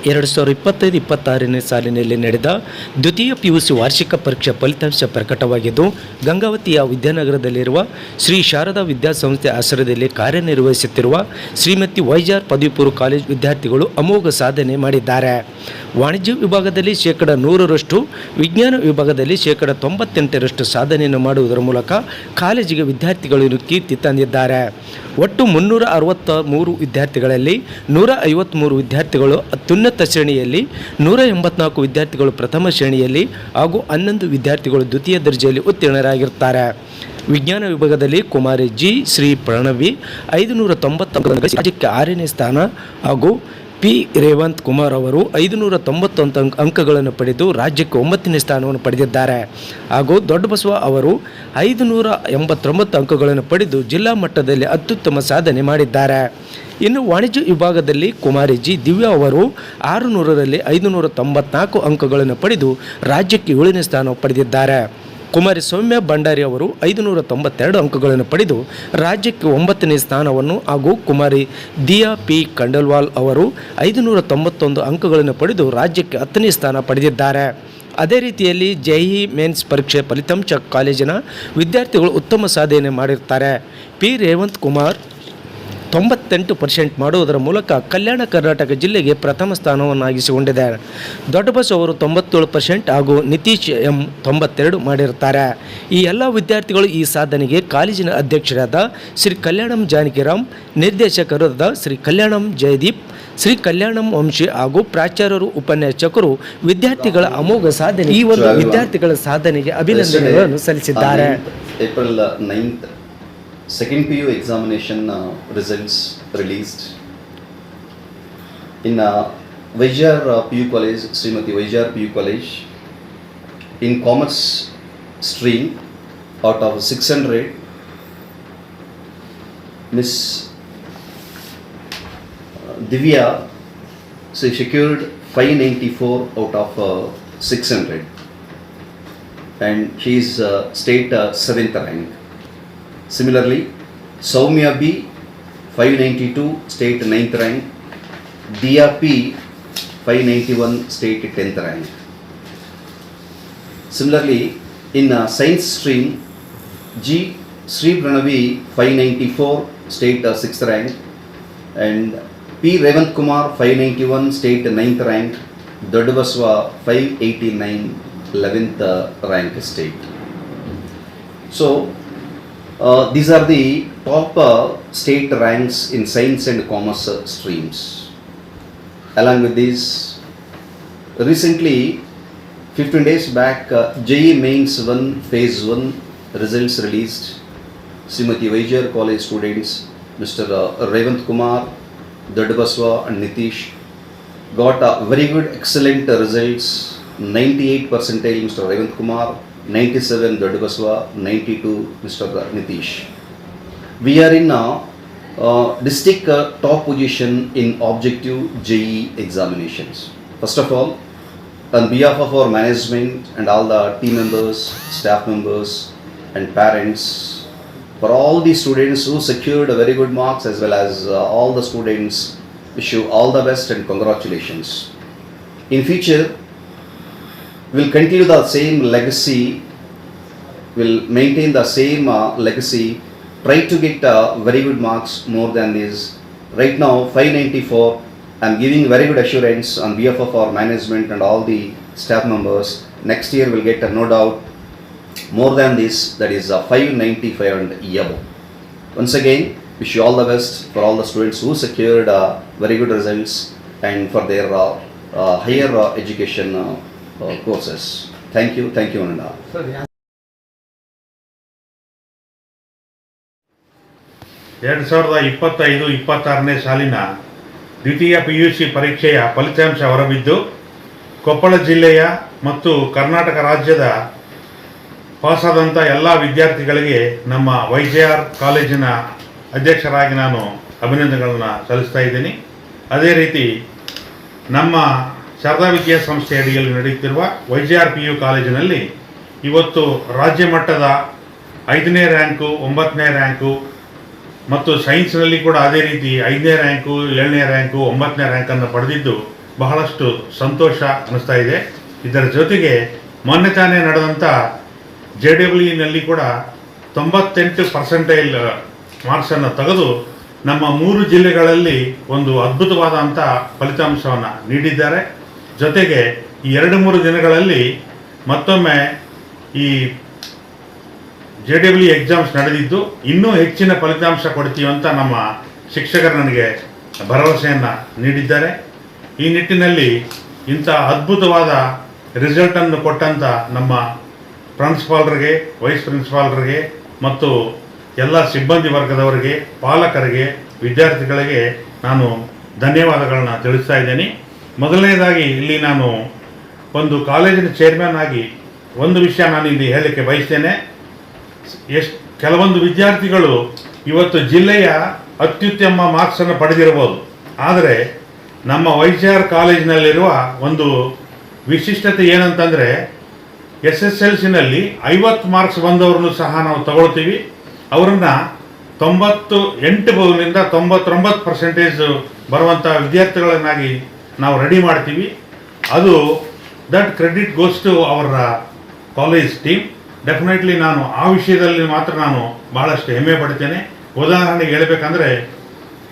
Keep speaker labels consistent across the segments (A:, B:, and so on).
A: 2025-26ನೇ ಸಾಲಿನಲ್ಲಿ ನಡೆದ ದ್ವಿತೀಯ PUC ವಾರ್ಷಿಕ ಪರೀಕ್ಷಾ ಫಲಿತಾಂಶ ಪ್ರಕಟವಾಗಿದ್ದು, ಗಂಗಾವತಿಯ ವಿದ್ಯಾನಗರದಲ್ಲಿರುವ ಶ್ರೀ ಶಾರದಾ ವಿದ್ಯಾಸಂಸ್ಥೆ ಆಶ್ರಯದಲ್ಲಿ ಕಾರ್ಯನಿರ್ವಹಿಸುತ್ತಿರುವ ಶ್ರೀಮತಿ ವೈಜಾರ್ ಪದವಿ ಪೂರ್ವ ಕಾಲೇಜು ವಿದ್ಯಾರ್ಥಿಗಳು ಅಮೋಘ ಸಾಧನೆ ಮಾಡಿದ್ದಾರೆ. ವಾಣಿಜ್ಯ ವಿಭಾಗದಲ್ಲಿ 100%, ವಿಜ್ಞಾನ ವಿಭಾಗದಲ್ಲಿ 98% ಸಾಧನೆಯನ್ನು ಮಾಡುವುದರ ಮೂಲಕ ಕಾಲೇಜಿಗೆ ವಿದ್ಯಾರ್ಥಿಗಳು ಕೀರ್ತಿ ತಂದಿದ್ದಾರೆ. ಒಟ್ಟು 363 ವಿದ್ಯಾರ್ಥಿಗಳಲ್ಲಿ 153 ವಿದ್ಯಾರ್ಥಿಗಳು ಅತ್ಯುನ್ನತ ಶ್ರೇಣಿಯಲ್ಲಿ, 184 ವಿದ್ಯಾರ್ಥಿಗಳು ಪ್ರಥಮ ಶ್ರೇಣಿಯಲ್ಲಿ ಹಾಗೂ 11 ವಿದ್ಯಾರ್ಥಿಗಳು ದ್ವಿತೀಯ ದರ್ಜೆಯಲ್ಲಿ ಉತ್ತೀರ್ಣರಾಗಿರುತ್ತಾರೆ. ವಿಜ್ಞಾನ ವಿಭಾಗದಲ್ಲಿ ಕುಮಾರಿ ಜಿ ಶ್ರೀ ಪ್ರಣವಿ 590 ಅಂಕಗಳನ್ನು ರಾಜ್ಯಕ್ಕೆ 6ನೇ ಸ್ಥಾನ ಹಾಗೂ ಪಿ ರೇವಂತ್ ಕುಮಾರ್ ಅವರು 591 ಅಂಕಗಳನ್ನು ಪಡೆದು ರಾಜ್ಯಕ್ಕೆ 9ನೇ ಸ್ಥಾನವನ್ನು ಪಡೆದಿದ್ದಾರೆ. ಹಾಗೂ ದೊಡ್ಡಬಸವ ಅವರು 589 ಅಂಕಗಳನ್ನು ಪಡೆದು ಜಿಲ್ಲಾ ಮಟ್ಟದಲ್ಲಿ ಅತ್ಯುತ್ತಮ ಸಾಧನೆ ಮಾಡಿದ್ದಾರೆ. ಇನ್ನು ವಾಣಿಜ್ಯ ವಿಭಾಗದಲ್ಲಿ ಕುಮಾರಿ ಜಿ ದಿವ್ಯಾ ಅವರು 600ರಲ್ಲಿ 594 ಅಂಕಗಳನ್ನು ಪಡೆದು ರಾಜ್ಯಕ್ಕೆ 7ನೇ ಸ್ಥಾನ ಪಡೆದಿದ್ದಾರೆ. ಕುಮಾರಿ ಸೌಮ್ಯ ಭಂಡಾರಿ ಅವರು 592 ಅಂಕಗಳನ್ನು ಪಡೆದು ರಾಜ್ಯಕ್ಕೆ 9ನೇ ಸ್ಥಾನವನ್ನು ಹಾಗೂ ಕುಮಾರಿ ದಿಯಾ ಪಿ ಕಂಡಲ್ವಾಲ್ ಅವರು 591 ಅಂಕಗಳನ್ನು ಪಡೆದು ರಾಜ್ಯಕ್ಕೆ 10ನೇ ಸ್ಥಾನ ಪಡೆದಿದ್ದಾರೆ. ಅದೇ ರೀತಿಯಲ್ಲಿ JEE ಮೇನ್ಸ್ ಪರೀಕ್ಷೆ ಫಲಿತಾಂಶ ಕಾಲೇಜಿನ ವಿದ್ಯಾರ್ಥಿಗಳು ಉತ್ತಮ ಸಾಧನೆ ಮಾಡಿರ್ತಾರೆ. ಪಿ ರೇವಂತ್ ಕುಮಾರ್ 98% ಮಾಡುವುದರ ಮೂಲಕ ಕಲ್ಯಾಣ ಕರ್ನಾಟಕ ಜಿಲ್ಲೆಗೆ ಪ್ರಥಮ ಸ್ಥಾನವನ್ನಾಗಿಸಿಕೊಂಡಿದ್ದಾರೆ. ದೊಡ್ಡಬಸವ ಅವರು 97% ಹಾಗೂ ನಿತೀಶ್ ಎಂ 92 ಮಾಡಿರುತ್ತಾರೆ. ಈ ಎಲ್ಲ ವಿದ್ಯಾರ್ಥಿಗಳು ಈ ಸಾಧನೆಗೆ ಕಾಲೇಜಿನ ಅಧ್ಯಕ್ಷರಾದ ಶ್ರೀ ಕಲ್ಯಾಣಂ ಜಾನಕಿರಾಮ್, ನಿರ್ದೇಶಕರಾದ ಶ್ರೀ ಕಲ್ಯಾಣಂ ಜಯದೀಪ್, ಶ್ರೀ ಕಲ್ಯಾಣಂ ವಂಶಿ ಹಾಗೂ ಪ್ರಾಚಾರ್ಯರು, ಉಪನ್ಯಾಸಕರು ವಿದ್ಯಾರ್ಥಿಗಳ ಅಮೋಘ ಸಾಧನೆ ಈ ಒಂದು ವಿದ್ಯಾರ್ಥಿಗಳ ಸಾಧನೆಗೆ ಅಭಿನಂದನೆಗಳನ್ನು ಸಲ್ಲಿಸಿದ್ದಾರೆ.
B: April 9th second PU examination results released in Vaijar PU College, Srimati Vaijar PU College. In commerce stream, out of 600, Miss Divya, she secured 594 out of 600 and she is state 7th rank. Similarly, Soumya B 592 state 9th rank, Diya P 591 state 10th rank. Similarly, in science stream, G Sri Pranavi 594 state 6th rank and P Ravant Kumar 591 state 9th rank, Dodabaswa 589 11th rank state. So these are the top state ranks in science and commerce streams. Along with this, recently 15 days back, JEE Mains 1 Phase 1 results released. Srimati Vaijar College students Mr. Ravant Kumar, Dadbaswa and Nitish got very good excellent results. 98% Mr. Ravant Kumar, 97 Dadbaswa, 92 Mr. Nitish. We are in district top position in objective JEE examinations. First of all, on behalf of our management and all the team members, staff members and parents, for all the students who secured very good marks as well as all the students, wish you all the best and congratulations. In future, we'll continue the same legacy, will maintain the same legacy, try to get very good marks more than this. Right now 594, I'm giving very good assurance on behalf of our management and all the staff members. Next year we'll get no doubt more than this, that is 595 and above. Once again, wish you all the best for all the students who secured very good results and for their higher education courses. Thank you Ananda.
C: 2025-26ನೇ ಸಾಲಿನ ದ್ವಿತೀಯ PUC ಪರೀಕ್ಷೆಯ ಫಲಿತಾಂಶ ಹೊರಬಿದ್ದು, ಕೊಪ್ಪಳ ಜಿಲ್ಲೆಯ ಮತ್ತು ಕರ್ನಾಟಕ ರಾಜ್ಯದ ಪಾಸಾದಂಥ ಎಲ್ಲ ವಿದ್ಯಾರ್ಥಿಗಳಿಗೆ ನಮ್ಮ ವೈಜಾರ್ ಕಾಲೇಜಿನ ಅಧ್ಯಕ್ಷರಾಗಿ ನಾನು ಅಭಿನಂದನೆಗಳನ್ನು ಸಲ್ಲಿಸ್ತಾ ಇದ್ದೀನಿ. ಅದೇ ರೀತಿ ನಮ್ಮ ಶಾರದಾ ವಿದ್ಯಾಸಂಸ್ಥೆ ಅಡಿಯಲ್ಲಿ ನಡೆಯುತ್ತಿರುವ ವೈಜಾರ್ PU ಕಾಲೇಜಿನಲ್ಲಿ ಇವತ್ತು ರಾಜ್ಯ ಮಟ್ಟದ 5ನೇ ರ್ಯಾಂಕು, 9ನೇ ರ್ಯಾಂಕು ಮತ್ತು ಸೈನ್ಸ್ನಲ್ಲಿ ಕೂಡ ಅದೇ ರೀತಿ 5ನೇ ರ್ಯಾಂಕು, 7ನೇ ರ್ಯಾಂಕು, 9ನೇ ರ್ಯಾಂಕನ್ನು ಪಡೆದಿದ್ದು ಬಹಳಷ್ಟು ಸಂತೋಷ ಅನ್ನಿಸ್ತಾ ಇದೆ. ಇದರ ಜೊತೆಗೆ ಮೊನ್ನೆ ತಾನೇ ನಡೆದಂಥ JEEನಲ್ಲಿ ಕೂಡ 98% ಮಾರ್ಕ್ಸನ್ನು ತೆಗೆದು ನಮ್ಮ 3 ಜಿಲ್ಲೆಗಳಲ್ಲಿ ಒಂದು ಅದ್ಭುತವಾದಂಥ ಫಲಿತಾಂಶವನ್ನು ನೀಡಿದ್ದಾರೆ. ಜೊತೆಗೆ ಈ 2-3 ದಿನಗಳಲ್ಲಿ ಮತ್ತೊಮ್ಮೆ ಈ JEE ಎಕ್ಸಾಮ್ಸ್ ನಡೆದಿದ್ದು ಇನ್ನೂ ಹೆಚ್ಚಿನ ಫಲಿತಾಂಶ ಕೊಡ್ತೀವಿ ಅಂತ ನಮ್ಮ ಶಿಕ್ಷಕರು ನನಗೆ ಭರವಸೆಯನ್ನು ನೀಡಿದ್ದಾರೆ. ಈ ನಿಟ್ಟಿನಲ್ಲಿ ಇಂಥ ಅದ್ಭುತವಾದ ರಿಸಲ್ಟನ್ನು ಕೊಟ್ಟಂಥ ನಮ್ಮ ಪ್ರಿನ್ಸಿಪಾಲ್ರಿಗೆ, ವೈಸ್ ಪ್ರಿನ್ಸಿಪಾಲ್ರಿಗೆ ಮತ್ತು ಎಲ್ಲ ಸಿಬ್ಬಂದಿ ವರ್ಗದವರಿಗೆ, ಪಾಲಕರಿಗೆ, ವಿದ್ಯಾರ್ಥಿಗಳಿಗೆ ನಾನು ಧನ್ಯವಾದಗಳನ್ನ ತಿಳಿಸ್ತಾ ಇದ್ದೇನೆ. ಮೊದಲನೇದಾಗಿ ಇಲ್ಲಿ ನಾನು ಒಂದು ಕಾಲೇಜಿನ ಚೇರ್ಮನ್ ಆಗಿ ಒಂದು ವಿಷಯ ನಾನು ಇಲ್ಲಿ ಹೇಳಲಿಕ್ಕೆ ಬಯಸ್ತೇನೆ. ಕೆಲವೊಂದು ವಿದ್ಯಾರ್ಥಿಗಳು ಇವತ್ತು ಜಿಲ್ಲೆಯ ಅತ್ಯುತ್ತಮ ಮಾರ್ಕ್ಸನ್ನು ಪಡೆದಿರಬಹುದು, ಆದರೆ ನಮ್ಮ YCR ಕಾಲೇಜಿನಲ್ಲಿರುವ ಒಂದು ವಿಶಿಷ್ಟತೆ ಏನಂತಂದರೆ SSLCನಲ್ಲಿ 50 ಮಾರ್ಕ್ಸ್ ಬಂದವ್ರನ್ನು ಸಹ ನಾವು ತಗೊಳ್ತೀವಿ. ಅವರನ್ನು 98ರಿಂದ 99% ಬರುವಂಥ ವಿದ್ಯಾರ್ಥಿಗಳನ್ನಾಗಿ ನಾವು ರೆಡಿ ಮಾಡ್ತೀವಿ. ಅದು ದಟ್ ಕ್ರೆಡಿಟ್ ಗೋಸ್ ಟು ಅವರ ಕಾಲೇಜ್ ಟೀಮ್. ಡೆಫಿನೆಟ್ಲಿ ನಾನು ಆ ವಿಷಯದಲ್ಲಿ ಮಾತ್ರ ನಾನು ಭಾಳಷ್ಟು ಹೆಮ್ಮೆ ಪಡ್ತೇನೆ. ಉದಾಹರಣೆಗೆ ಹೇಳಬೇಕಂದ್ರೆ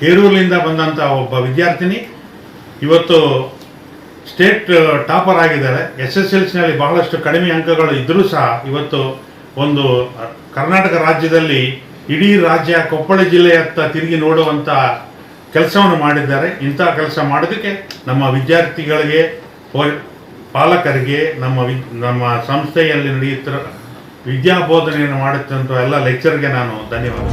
C: ಹೇರೂರಿನಿಂದ ಬಂದಂಥ ಒಬ್ಬ ವಿದ್ಯಾರ್ಥಿನಿ ಇವತ್ತು ಸ್ಟೇಟ್ ಟಾಪರ್ ಆಗಿದ್ದಾರೆ. SSLCನಲ್ಲಿ ಬಹಳಷ್ಟು ಕಡಿಮೆ ಅಂಕಗಳು ಇದ್ದರೂ ಸಹ ಇವತ್ತು ಒಂದು ಕರ್ನಾಟಕ ರಾಜ್ಯದಲ್ಲಿ ಇಡೀ ರಾಜ್ಯ ಕೊಪ್ಪಳ ಜಿಲ್ಲೆಯತ್ತ ತಿರುಗಿ ನೋಡುವಂಥ ಕೆಲಸವನ್ನು ಮಾಡಿದ್ದಾರೆ. ಇಂಥ ಕೆಲಸ ಮಾಡೋದಕ್ಕೆ ನಮ್ಮ ವಿದ್ಯಾರ್ಥಿಗಳಿಗೆ, ಪಾಲಕರಿಗೆ, ನಮ್ಮ ಸಂಸ್ಥೆಯಲ್ಲಿ ನಡೆಯುತ್ತಿರೋ ವಿದ್ಯಾಬೋಧನೆಯನ್ನು ಮಾಡುತ್ತಂಥ ಎಲ್ಲ ಲೆಕ್ಚರ್ಗೆ ನಾನು ಧನ್ಯವಾದ.